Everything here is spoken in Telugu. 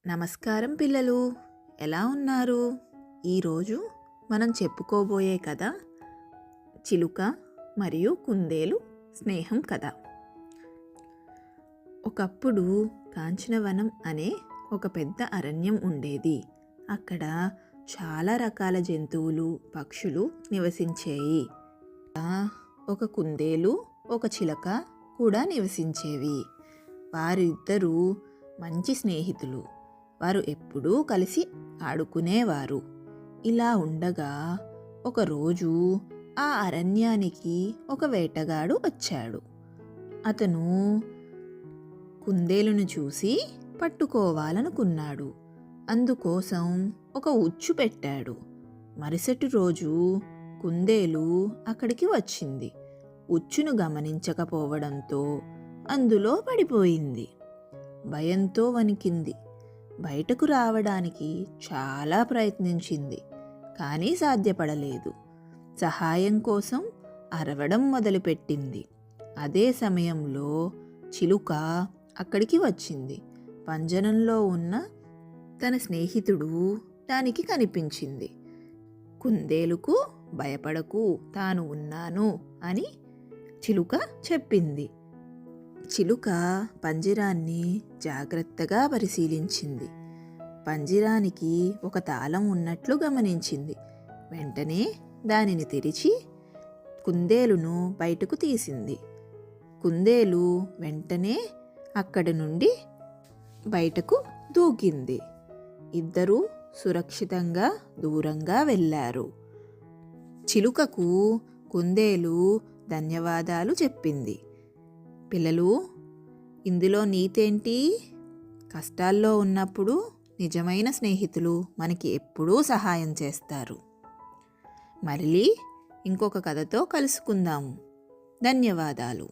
నమస్కారం పిల్లలు, ఎలా ఉన్నారు? ఈరోజు మనం చెప్పుకోబోయే కథ చిలుక మరియు కుందేలు స్నేహం కథ. ఒకప్పుడు కాంచనవనం అనే ఒక పెద్ద అరణ్యం ఉండేది. అక్కడ చాలా రకాల జంతువులు, పక్షులు నివసించేవి. ఒక కుందేలు, ఒక చిలక కూడా నివసించేవి. వారిద్దరూ మంచి స్నేహితులు. వారు ఎప్పుడూ కలిసి ఆడుకునేవారు. ఇలా ఉండగా ఒకరోజు ఆ అరణ్యానికి ఒక వేటగాడు వచ్చాడు. అతను కుందేలును చూసి పట్టుకోవాలనుకున్నాడు. అందుకోసం ఒక ఉచ్చు పెట్టాడు. మరుసటి రోజు కుందేలు అక్కడికి వచ్చింది. ఉచ్చును గమనించకపోవడంతో అందులో పడిపోయింది. భయంతో వణికింది. బయటకు రావడానికి చాలా ప్రయత్నించింది, కానీ సాధ్యపడలేదు. సహాయం కోసం అరవడం మొదలుపెట్టింది. అదే సమయంలో చిలుక అక్కడికి వచ్చింది. పంజరంలో ఉన్న తన స్నేహితుడు దానికి కనిపించింది. కుందేలుకు భయపడకు, తాను ఉన్నాను అని చిలుక చెప్పింది. చిలుక పంజరాన్ని జాగ్రత్తగా పరిశీలించింది. పంజరానికి ఒక తాళం ఉన్నట్లు గమనించింది. వెంటనే దానిని తెరిచి కుందేలును బయటకు తీసింది. కుందేలు వెంటనే అక్కడి నుండి బయటకు దూకింది. ఇద్దరూ సురక్షితంగా దూరంగా వెళ్ళారు. చిలుకకు కుందేలు ధన్యవాదాలు చెప్పింది. పిల్లలు, ఇందులో నీతేంటి? కష్టాల్లో ఉన్నప్పుడు నిజమైన స్నేహితులు మనకి ఎప్పుడూ సహాయం చేస్తారు. మళ్ళీ ఇంకొక కథతో కలుసుకుందాము. ధన్యవాదాలు.